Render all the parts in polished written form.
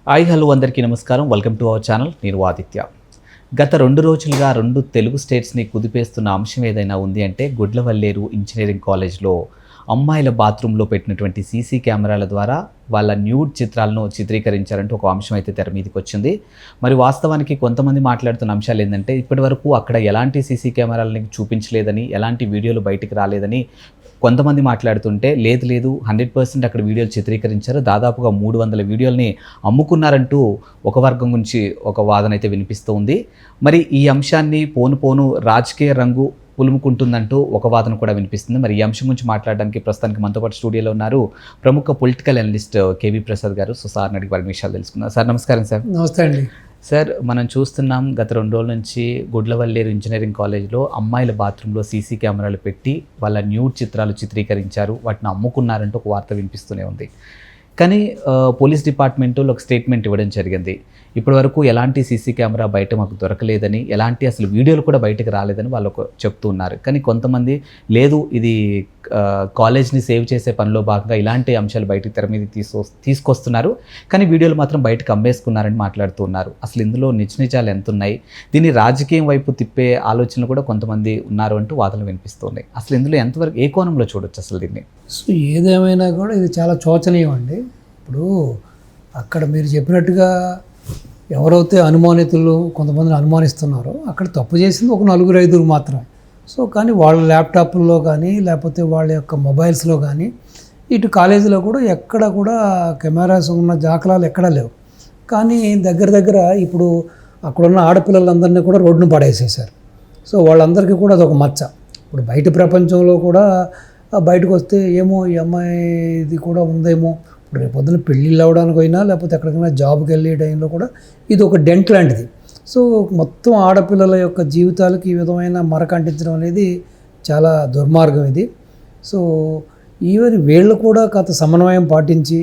Hi hello అందరికీ నమస్కారం. Welcome to our channel. నేను ఆదిత్య. గత 2 రోజులుగా 2 తెలుగు స్టేట్స్ని కుదిపేస్తున్న అంశం ఏదైనా ఉంది అంటే గుడ్లవల్లేరు ఇంజనీరింగ్ కాలేజ్లో అమ్మాయిల బాత్రూంలో పెట్టినటువంటి సీసీ కెమెరాల ద్వారా వాళ్ళ న్యూడ్ చిత్రాలను చిత్రీకరించారంటూ ఒక అంశం అయితే తెర మీదకి వచ్చింది. మరి వాస్తవానికి కొంతమంది మాట్లాడుతున్న అంశాలు ఏంటంటే ఇప్పటివరకు అక్కడ ఎలాంటి సీసీ కెమెరాలని చూపించలేదని, ఎలాంటి వీడియోలు బయటికి రాలేదని కొంతమంది మాట్లాడుతుంటే, లేదు 100% అక్కడ వీడియోలు చిత్రీకరించారు, దాదాపుగా 300 వీడియోల్ని అమ్ముకున్నారంటూ ఒక వర్గం నుంచి ఒక వాదన అయితే వినిపిస్తూ ఉంది. మరి ఈ అంశాన్ని పోను రాజకీయ రంగు పులుముకుంటుందంటూ ఒక వాదన కూడా వినిపిస్తుంది. మరి ఈ అంశం గురించి మాట్లాడడానికి ప్రస్తుతానికి మనతో పాటు స్టూడియోలో ఉన్నారు ప్రముఖ పొలిటికల్ అనలిస్ట్ కేవీ ప్రసాద్ గారు. సో సార్ని అడిగి వారి విషయాలు తెలుసుకున్నారు. సార్ నమస్కారం. సార్ నమస్తే అండి. సార్, మనం చూస్తున్నాం గత 2 రోజుల నుంచి గుడ్లవల్లేరు ఇంజనీరింగ్ కాలేజ్లో అమ్మాయిల బాత్రూంలో సీసీ కెమెరాలు పెట్టి వాళ్ళ న్యూడ్ చిత్రాలు చిత్రీకరించారు, వాటిని అమ్ముకున్నారంటూ ఒక వార్త వినిపిస్తూనే ఉంది. కానీ పోలీస్ డిపార్ట్మెంట్లో ఒక స్టేట్మెంట్ ఇవ్వడం జరిగింది. ఇప్పటివరకు ఎలాంటి సీసీ కెమెరా బయట మాకు దొరకలేదని, ఎలాంటి అసలు వీడియోలు కూడా బయటకు రాలేదని వాళ్ళు చెప్తూ ఉన్నారు. కానీ కొంతమంది లేదు, ఇది కాలేజ్ని సేవ్ చేసే పనిలో భాగంగా ఇలాంటి అంశాలు బయటకు తెర మీద తీసుకొస్తున్నారు, కానీ వీడియోలు మాత్రం బయటకు అమ్మేసుకున్నారని మాట్లాడుతూ ఉన్నారు. అసలు ఇందులో నిజాలు ఎంత ఉన్నాయి, దీన్ని రాజకీయం వైపు తిప్పే ఆలోచనలు కూడా కొంతమంది ఉన్నారు అంటూ వాదనలు వినిపిస్తున్నాయి. అసలు ఇందులో ఎంతవరకు ఏ కోణంలో చూడొచ్చు అసలు దీన్ని? సో ఏదేమైనా కూడా ఇది చాలా శోచనీయం అండి. ఇప్పుడు అక్కడ మీరు చెప్పినట్టుగా ఎవరైతే అనుమానితులు కొంతమందిని అనుమానిస్తున్నారో అక్కడ తప్పు చేసింది ఒక 4-5 మాత్రమే. సో కానీ వాళ్ళ ల్యాప్టాప్ల్లో కానీ లేకపోతే వాళ్ళ యొక్క మొబైల్స్లో కానీ ఇటు కాలేజీలో కూడా ఎక్కడ కూడా కెమెరాస్ ఉన్న దాఖలాలు ఎక్కడా లేవు. కానీ దగ్గర ఇప్పుడు అక్కడున్న ఆడపిల్లలందరినీ కూడా రోడ్డును పడేసేసారు. సో వాళ్ళందరికీ కూడా అదొక మచ్చ. ఇప్పుడు బయట ప్రపంచంలో కూడా బయటకు వస్తే ఏమో ఈ అమ్మాయిది కూడా ఉందేమో, ఇప్పుడు రేపొద్దున పెళ్ళిళ్ళు అవ్వడానికి అయినా లేకపోతే ఎక్కడికైనా జాబ్కి వెళ్ళే టైంలో కూడా ఇది ఒక డెంట్ లాంటిది. సో మొత్తం ఆడపిల్లల యొక్క జీవితాలకు ఈ విధమైన మరక అంటించడం అనేది చాలా దుర్మార్గం ఇది. సో ఈవెన్ వీళ్ళు కూడా కాస్త సమన్వయం పాటించి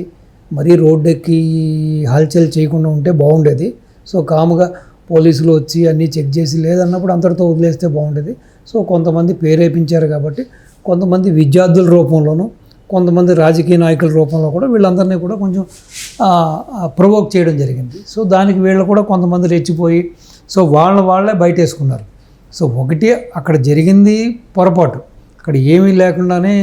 మరీ రోడ్డెక్కి హల్చల్ చేయకుండా ఉంటే బాగుండేది. సో కాముగా పోలీసులు వచ్చి అన్నీ చెక్ చేసి లేదన్నప్పుడు అంతటితో వదిలేస్తే బాగుండేది. సో కొంతమంది ప్రేరేపించారు కాబట్టి కొంతమంది విద్యార్థుల రూపంలోనూ కొంతమంది రాజకీయ నాయకుల రూపంలో కూడా వీళ్ళందరినీ కూడా కొంచెం ప్రొవోక్ చేయడం జరిగింది. సో దానికి వీళ్ళు కూడా కొంతమంది రెచ్చిపోయి సో వాళ్ళే బయటేసుకున్నారు. సో ఒకటి అక్కడ జరిగింది పొరపాటు, అక్కడ ఏమీ లేకుండానే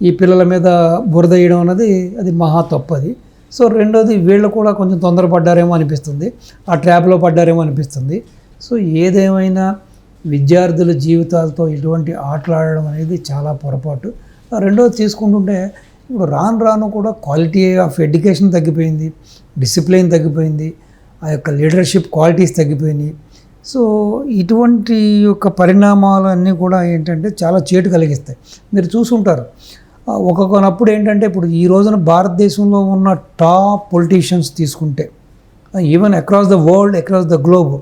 ఈ పిల్లల మీద బురద వేయడం అన్నది అది మహా తప్పది. సో రెండోది వీళ్ళు కూడా కొంచెం తొందరపడ్డారేమో అనిపిస్తుంది, ఆ ట్రాప్లో పడ్డారేమో అనిపిస్తుంది. సో ఏదేమైనా విద్యార్థుల జీవితాలతో ఇటువంటి ఆటలాడడం అనేది చాలా పొరపాటు. రెండోది తీసుకుంటుంటే ఇప్పుడు రాను కూడా క్వాలిటీ ఆఫ్ ఎడ్యుకేషన్ తగ్గిపోయింది, డిసిప్లిన్ తగ్గిపోయింది, ఆ యొక్క లీడర్షిప్ క్వాలిటీస్ తగ్గిపోయినాయి. సో ఇటువంటి యొక్క పరిణామాలు అన్నీ కూడా ఏంటంటే చాలా చేటు కలిగిస్తాయి. మీరు చూసుంటారు ఒక్కొక్కనప్పుడు ఏంటంటే ఇప్పుడు ఈ రోజున భారతదేశంలో ఉన్న టాప్ పొలిటీషియన్స్ తీసుకుంటే even across the world, across the globe,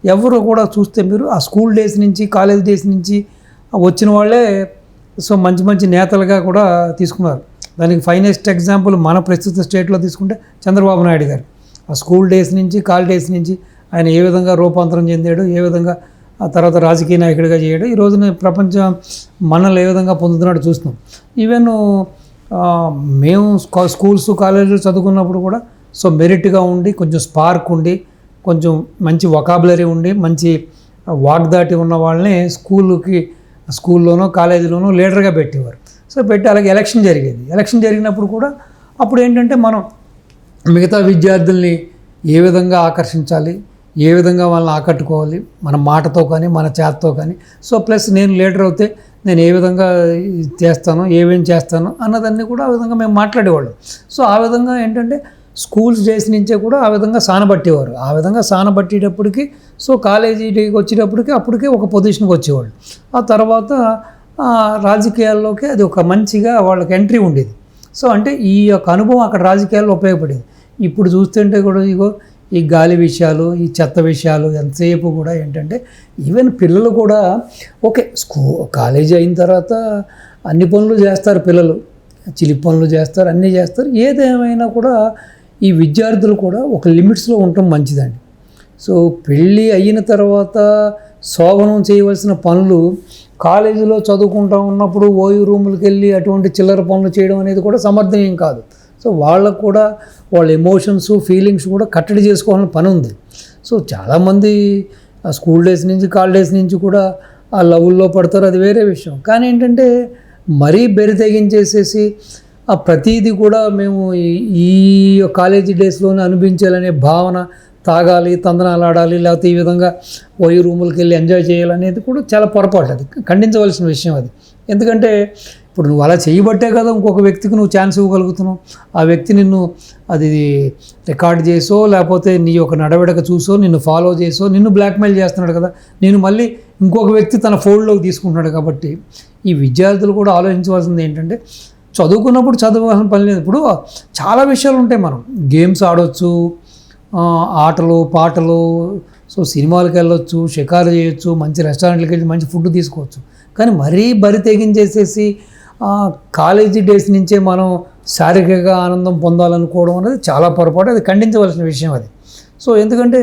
ఎవరు కూడా చూస్తే మీరు ఆ స్కూల్ డేస్ నుంచి కాలేజ్ డేస్ నుంచి వచ్చిన వాళ్ళే సో మంచి నేతలుగా కూడా తీసుకున్నారు. దానికి ఫైనెస్ట్ ఎగ్జాంపుల్ మన ప్రస్తుత స్టేట్లో తీసుకుంటే చంద్రబాబు నాయుడు గారు. ఆ స్కూల్ డేస్ నుంచి కాలేజ్ డేస్ నుంచి ఆయన ఏ విధంగా రూపాంతరం చెందాడు, ఏ విధంగా ఆ తర్వాత రాజకీయ నాయకుడిగా చేయడం, ఈ రోజున ప్రపంచం మనల్ని ఏ విధంగా పొందుతున్నాడో చూస్తున్నాం. ఈవెన్ మేము స్కూల్స్ కాలేజీలు చదువుకున్నప్పుడు కూడా సో మెరిట్గా ఉండి కొంచెం స్పార్క్ ఉండి కొంచెం మంచి వొకాబులరీ ఉండి మంచి వాగ్దాటి ఉన్న వాళ్ళని స్కూల్లోనో కాలేజీలోనో లీడర్గా పెట్టేవారు. సో పెట్టి అలాగే ఎలక్షన్ జరిగేది. ఎలక్షన్ జరిగినప్పుడు కూడా అప్పుడు ఏంటంటే మనం మిగతా విద్యార్థుల్ని ఏ విధంగా ఆకర్షించాలి, ఏ విధంగా వాళ్ళని ఆకట్టుకోవాలి, మన మాటతో కానీ మన చేతతో కానీ. సో ప్లస్ నేను లీడర్ అవుతే నేను ఏ విధంగా చేస్తాను, ఏమేం చేస్తాను అన్నదన్నీ కూడా ఆ విధంగా మేము మాట్లాడేవాళ్ళం. సో ఆ విధంగా ఏంటంటే స్కూల్స్ డేస్ నుంచే కూడా ఆ విధంగా సానబట్టేవారు. ఆ విధంగా సానబట్టేటప్పటికి సో కాలేజీకి వచ్చేటప్పటికి అప్పటికే ఒక పొజిషన్కి వచ్చేవాళ్ళు. ఆ తర్వాత రాజకీయాల్లోకి అది ఒక మంచిగా వాళ్ళకి ఎంట్రీ ఉండేది. సో అంటే ఈ యొక్క అనుభవం అక్కడ రాజకీయాల్లో ఉపయోగపడేది. ఇప్పుడు చూస్తుంటే కూడా ఈ గాలి విషయాలు, ఈ చెత్త విషయాలు ఎంతసేపు కూడా ఏంటంటే ఈవెన్ పిల్లలు కూడా ఓకే కాలేజీ అయిన తర్వాత అన్ని పనులు చేస్తారు పిల్లలు, చిలిపి పనులు చేస్తారు, అన్నీ చేస్తారు. ఏదేమైనా కూడా ఈ విద్యార్థులు కూడా ఒక లిమిట్స్లో ఉండటం మంచిదండి. సో పెళ్ళి అయిన తర్వాత శోభనం చేయవలసిన పనులు కాలేజీలో చదువుకుంటూ ఉన్నప్పుడు ఓయూ రూములకి వెళ్ళి అటువంటి చిల్లర పనులు చేయడం అనేది కూడా సమర్థనీయం కాదు. సో వాళ్ళకు కూడా వాళ్ళ ఎమోషన్స్ ఫీలింగ్స్ కూడా కట్టడి చేసుకోవాలని పని ఉంది. సో చాలామంది స్కూల్ డేస్ నుంచి కాలేజ్ నుంచి కూడా ఆ లవ్లో పడతారు, అది వేరే విషయం. కానీ ఏంటంటే మరీ బెరి తెగించేసేసి ఆ ప్రతీది కూడా మేము ఈ కాలేజీ డేస్లోనే అనిపించాలనే భావన, తాగాలి, తందనాలు ఆడాలి, లేకపోతే ఈ విధంగా పోయి రూములకి వెళ్ళి ఎంజాయ్ చేయాలనేది కూడా చాలా పొరపాటు, అది ఖండించవలసిన విషయం అది. ఎందుకంటే ఇప్పుడు నువ్వు అలా చేయబట్టే కదా ఇంకొక వ్యక్తికి నువ్వు ఛాన్స్ ఇవ్వగలుగుతున్నావు. ఆ వ్యక్తి నిన్ను అది రికార్డ్ చేసో లేకపోతే నీ యొక్క నడవడిక చూసో నిన్ను ఫాలో చేసో నిన్ను బ్లాక్మెయిల్ చేస్తున్నాడు కదా, నేను మళ్ళీ ఇంకొక వ్యక్తి తన ఫోల్డ్లోకి తీసుకుంటున్నాడు. కాబట్టి ఈ విద్యార్థులు కూడా ఆలోచించవలసింది ఏంటంటే చదువుకున్నప్పుడు చదవాల్సిన పని లేదు. ఇప్పుడు చాలా విషయాలు ఉంటాయి, మనం గేమ్స్ ఆడవచ్చు, ఆటలు పాటలు, సో సినిమాలకు వెళ్ళొచ్చు, షికారు చేయొచ్చు, మంచి రెస్టారెంట్లకు వెళ్ళి మంచి ఫుడ్ తీసుకోవచ్చు. కానీ మరీ బరి తెగించేసేసి కాలేజీ డేస్ నుంచే మనం శారీరక ఆనందం పొందాలనుకోవడం అనేది చాలా పొరపాటు, అది ఖండించవలసిన విషయం అది. సో ఎందుకంటే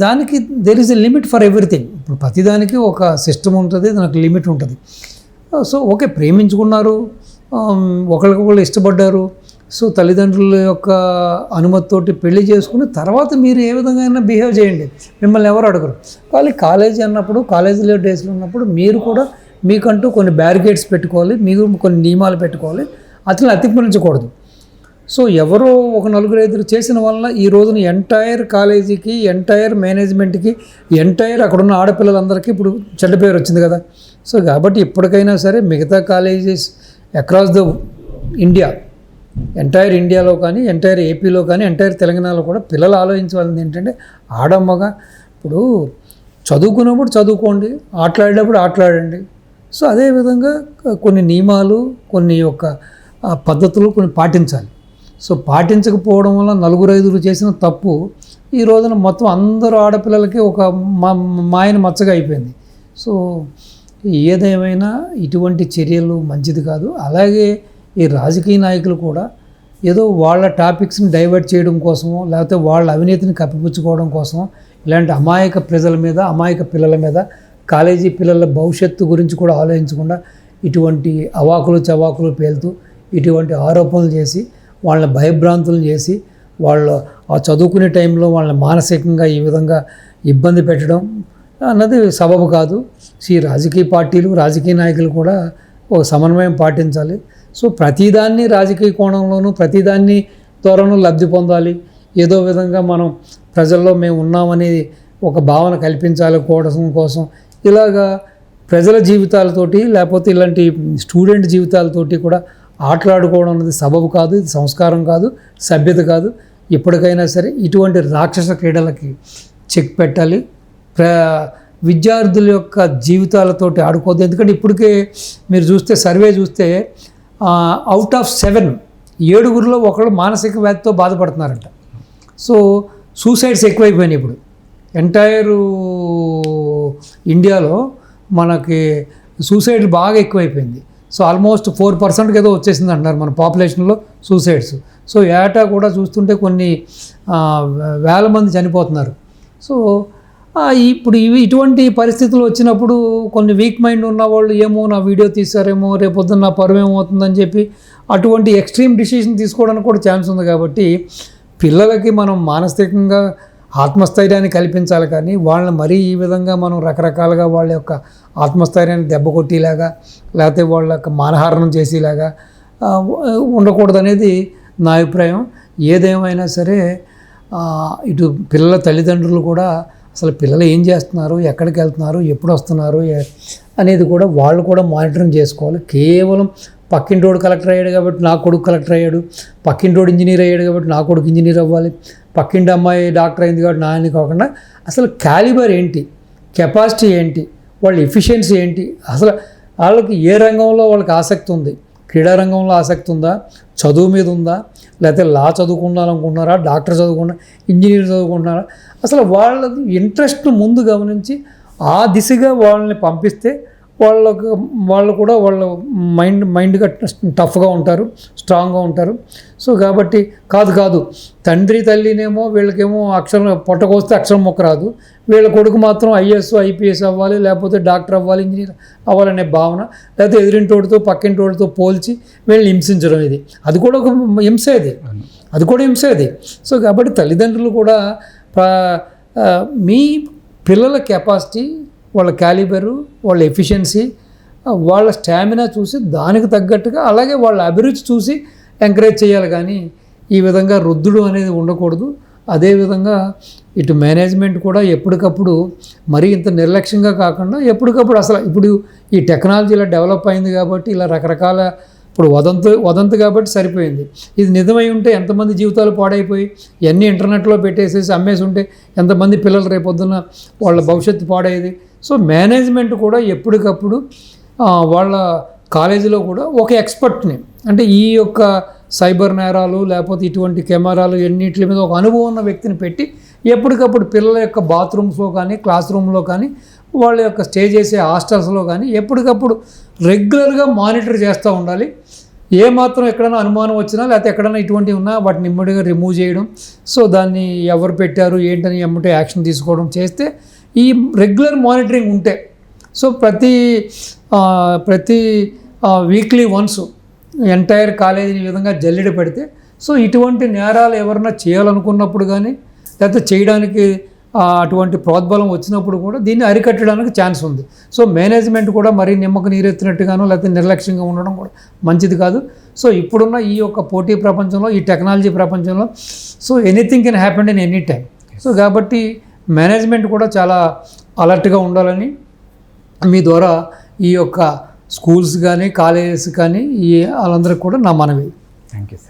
దానికి there is a limit for everything. ఇప్పుడు ప్రతిదానికి ఒక సిస్టమ్ ఉంటుంది, దానికి లిమిట్ ఉంటుంది. సో ఓకే, ప్రేమించుకున్నారు, ఒకరికొకరు ఇష్టపడ్డారు, సో తల్లిదండ్రుల యొక్క అనుమతితోటి పెళ్లి చేసుకుని తర్వాత మీరు ఏ విధంగా అయినా బిహేవ్ చేయండి, మిమ్మల్ని ఎవరు అడగరు. కానీ కాలేజీ అన్నప్పుడు, కాలేజీలో డేస్లో ఉన్నప్పుడు మీరు కూడా మీకంటూ కొన్ని బ్యారికేడ్స్ పెట్టుకోవాలి, మీరు కొన్ని నియమాలు పెట్టుకోవాలి, అతను అతిక్రమించకూడదు. సో ఎవరో ఒక నలుగురు ఐదుగురు చేసిన వలన ఈ రోజున ఎంటైర్ కాలేజీకి, ఎంటైర్ మేనేజ్మెంట్కి, ఎంటైర్ అక్కడున్న ఆడపిల్లలందరికీ ఇప్పుడు చెడ్డ పేరు వచ్చింది కదా. సో కాబట్టి ఇప్పటికైనా సరే మిగతా colleges across the India, entire ఇండియాలో కానీ, ఎంటైర్ ఏపీలో కానీ, ఎంటైర్ తెలంగాణలో కూడా పిల్లలు ఆలోచించవలసింది ఏంటంటే ఆడమ్మగా ఇప్పుడు చదువుకున్నప్పుడు చదువుకోండి, ఆటలాడేటప్పుడు ఆటలాడండి. సో అదేవిధంగా కొన్ని నియమాలు, కొన్ని యొక్క పద్ధతులు కొన్ని పాటించాలి. సో పాటించకపోవడం వల్ల నలుగురు ఐదుగురు చేసిన తప్పు ఈ రోజున మొత్తం అందరూ ఆడపిల్లలకి ఒక మాయన మచ్చగా అయిపోయింది. సో ఏదేమైనా ఇటువంటి చర్యలు మంచిది కాదు. అలాగే ఈ రాజకీయ నాయకులు కూడా ఏదో వాళ్ళ టాపిక్స్ని డైవర్ట్ చేయడం కోసమో లేకపోతే వాళ్ళ అవినీతిని కప్పిపుచ్చుకోవడం కోసమో ఇలాంటి అమాయక ప్రజల మీద, అమాయక పిల్లల మీద, కాలేజీ పిల్లల భవిష్యత్తు గురించి కూడా ఆలోచించకుండా ఇటువంటి అవాకులు చవాకులు పేలుతూ ఇటువంటి ఆరోపణలు చేసి వాళ్ళని భయభ్రాంతులు చేసి వాళ్ళు ఆ చదువుకునే టైంలో వాళ్ళని మానసికంగా ఈ విధంగా ఇబ్బంది పెట్టడం అన్నది సబబు కాదు. ఈ రాజకీయ పార్టీలు, రాజకీయ నాయకులు కూడా ఒక సమన్వయం పాటించాలి. సో ప్రతిదాన్ని రాజకీయ కోణంలోనూ ప్రతిదాన్ని త్వరను లబ్ధి పొందాలి, ఏదో విధంగా మనం ప్రజల్లో మేము ఉన్నామనేది ఒక భావన కల్పించాలి కోసం ఇలాగా ప్రజల జీవితాలతోటి లేకపోతే ఇలాంటి స్టూడెంట్ జీవితాలతోటి కూడా ఆటలాడుకోవడం అనేది సబబు కాదు, ఇది సంస్కారం కాదు, సభ్యత కాదు. ఇప్పటికైనా సరే ఇటువంటి రాక్షస క్రీడలకి చెక్ పెట్టాలి. విద్యార్థుల యొక్క జీవితాలతోటి ఆడుకోవద్దు. ఎందుకంటే ఇప్పటికే మీరు చూస్తే సర్వే చూస్తే అవుట్ ఆఫ్ 7 ఒకళ్ళు మానసిక వ్యాధితో బాధపడుతున్నారంట. సో సూసైడ్స్ ఎక్కువైపోయినాయి ఇప్పుడు ఎంటైర్ ఇండియాలో, మనకి సూసైడ్ బాగా ఎక్కువైపోయింది. సో ఆల్మోస్ట్ 4% ఏదో వచ్చేసింది అంటున్నారు మన పాపులేషన్లో సూసైడ్స్. సో ఏటా కూడా చూస్తుంటే కొన్ని వేల మంది చనిపోతున్నారు. సో ఇప్పుడు ఇటువంటి పరిస్థితులు వచ్చినప్పుడు కొన్ని వీక్ మైండ్ ఉన్న వాళ్ళు ఏమో నా వీడియో తీశారేమో, రేపొద్దున నా పరువు ఏమవుతుందని చెప్పి అటువంటి ఎక్స్ట్రీమ్ డిసిషన్ తీసుకోవడానికి కూడా ఛాన్స్ ఉంది. కాబట్టి పిల్లలకి మనం మానసికంగా ఆత్మస్థైర్యాన్ని కల్పించాలి, కానీ వాళ్ళని మరీ ఈ విధంగా మనం రకరకాలుగా వాళ్ళ యొక్క ఆత్మస్థైర్యాన్ని దెబ్బ కొట్టేలాగా లేకపోతే వాళ్ళ యొక్క మానహారణం చేసేలాగా ఉండకూడదు అనేది నా అభిప్రాయం. ఏదేమైనా సరే ఇటు పిల్లల తల్లిదండ్రులు కూడా అసలు పిల్లలు ఏం చేస్తున్నారు, ఎక్కడికి వెళ్తున్నారు, ఎప్పుడు వస్తున్నారు అనేది కూడా వాళ్ళు కూడా మానిటరింగ్ చేసుకోవాలి. కేవలం పక్కింటోడు కలెక్టర్ అయ్యాడు కాబట్టి నా కొడుకు కలెక్టర్ అయ్యాడు, పక్కింటోడు ఇంజనీర్ అయ్యాడు కాబట్టి నా కొడుకు ఇంజనీర్ అవ్వాలి, పక్కింటి అమ్మాయి డాక్టర్ అయింది కాబట్టి నా అని కాకుండా అసలు క్యాలిబర్ ఏంటి, కెపాసిటీ ఏంటి, వాళ్ళ ఎఫిషియన్సీ ఏంటి, అసలు వాళ్ళకి ఏ రంగంలో వాళ్ళకి ఆసక్తి ఉంది, క్రీడా రంగంలో ఆసక్తి ఉందా, చదువు మీద ఉందా, లేకపోతే లా చదువుకుండాలనుకుంటున్నారా, డాక్టర్ చదువుకుంటున్నారా, ఇంజనీర్ చదువుకుంటున్నారా, అసలు వాళ్ళ ఇంట్రెస్ట్ను ముందు గమనించి ఆ దిశగా వాళ్ళని పంపిస్తే వాళ్ళు కూడా వాళ్ళ మైండ్గా టఫ్గా ఉంటారు, స్ట్రాంగ్గా ఉంటారు. సో కాబట్టి కాదు తండ్రి తల్లినేమో వీళ్ళకేమో అక్షరం పొట్టకొస్తే అక్షరం మొక్క రాదు, వీళ్ళ కొడుకు మాత్రం ఐఏఎస్ ఐపీఎస్ అవ్వాలి, లేకపోతే డాక్టర్ అవ్వాలి, ఇంజనీర్ అవ్వాలనే భావన, లేకపోతే ఎదురింటోడితో పక్కింటోడితో పోల్చి వీళ్ళని హింసించడం, అది కూడా ఒక హింసే, అది కూడా హింసే. సో కాబట్టి తల్లిదండ్రులు కూడా మీ పిల్లల కెపాసిటీ, వాళ్ళ క్యాలిబరు, వాళ్ళ ఎఫిషియన్సీ, వాళ్ళ స్టామినా చూసి దానికి తగ్గట్టుగా అలాగే వాళ్ళ అభిరుచి చూసి ఎంకరేజ్ చేయాలి. కానీ ఈ విధంగా రుద్దుడు అనేది ఉండకూడదు. అదేవిధంగా ఇటు మేనేజ్మెంట్ కూడా ఎప్పటికప్పుడు మరీ ఇంత నిర్లక్ష్యంగా కాకుండా ఎప్పటికప్పుడు అసలు ఇప్పుడు ఈ టెక్నాలజీ ఇలా డెవలప్ అయింది కాబట్టి ఇలా రకరకాల ఇప్పుడు వదంతు కాబట్టి సరిపోయింది. ఇది నిజమై ఉంటే ఎంతమంది జీవితాలు పాడైపోయి ఇవన్నీ ఇంటర్నెట్లో పెట్టేసేసి అమ్మేసి ఉంటే ఎంతమంది పిల్లలు రేపొద్దున వాళ్ళ భవిష్యత్తు పాడేది. సో మేనేజ్మెంట్ కూడా ఎప్పటికప్పుడు వాళ్ళ కాలేజీలో కూడా ఒక ఎక్స్పర్ట్ని, అంటే ఈ యొక్క సైబర్ నేరాలు లేకపోతే ఇటువంటి కెమెరాలు ఎన్నిటి మీద ఒక అనుభవం ఉన్న వ్యక్తిని పెట్టి ఎప్పటికప్పుడు పిల్లల యొక్క బాత్రూమ్స్లో కానీ క్లాస్ రూమ్లో కానీ వాళ్ళ యొక్క స్టే చేసే హాస్టల్స్లో కానీ ఎప్పటికప్పుడు రెగ్యులర్గా మానిటర్ చేస్తూ ఉండాలి. ఏమాత్రం ఎక్కడైనా అనుమానం వచ్చినా లేకపోతే ఎక్కడైనా ఇటువంటివి ఉన్నా వాటిని ఇమ్మడిగా రిమూవ్ చేయడం, సో దాన్ని ఎవరు పెట్టారు ఏంటని ఎమ్మటే యాక్షన్ తీసుకోవడం చేస్తే ఈ రెగ్యులర్ మానిటరింగ్ ఉంటే, సో ప్రతి వీక్లీ వన్స్ ఎంటైర్ కాలేజీని ఈ విధంగా జల్లెడ పెడితే, సో ఇటువంటి నేరాలు ఎవరైనా చేయాలనుకున్నప్పుడు కానీ లేకపోతే చేయడానికి అటువంటి ప్రోద్బలం వచ్చినప్పుడు కూడా దీన్ని అరికట్టడానికి ఛాన్స్ ఉంది. సో మేనేజ్మెంట్ కూడా మరీ నిమ్మకు నీరెత్తినట్టుగానో లేకపోతే నిర్లక్ష్యంగా ఉండడం కూడా మంచిది కాదు. సో ఇప్పుడున్న ఈ యొక్క పోటీ ప్రపంచంలో, ఈ టెక్నాలజీ ప్రపంచంలో, so anything can happen in any time. So కాబట్టి మేనేజ్మెంట్ కూడా చాలా అలర్ట్గా ఉండాలని మీ ద్వారా ఈ యొక్క స్కూల్స్ కానీ కాలేజెస్ కానీ వాళ్ళందరికీ కూడా నా మనవి. Thank you sir.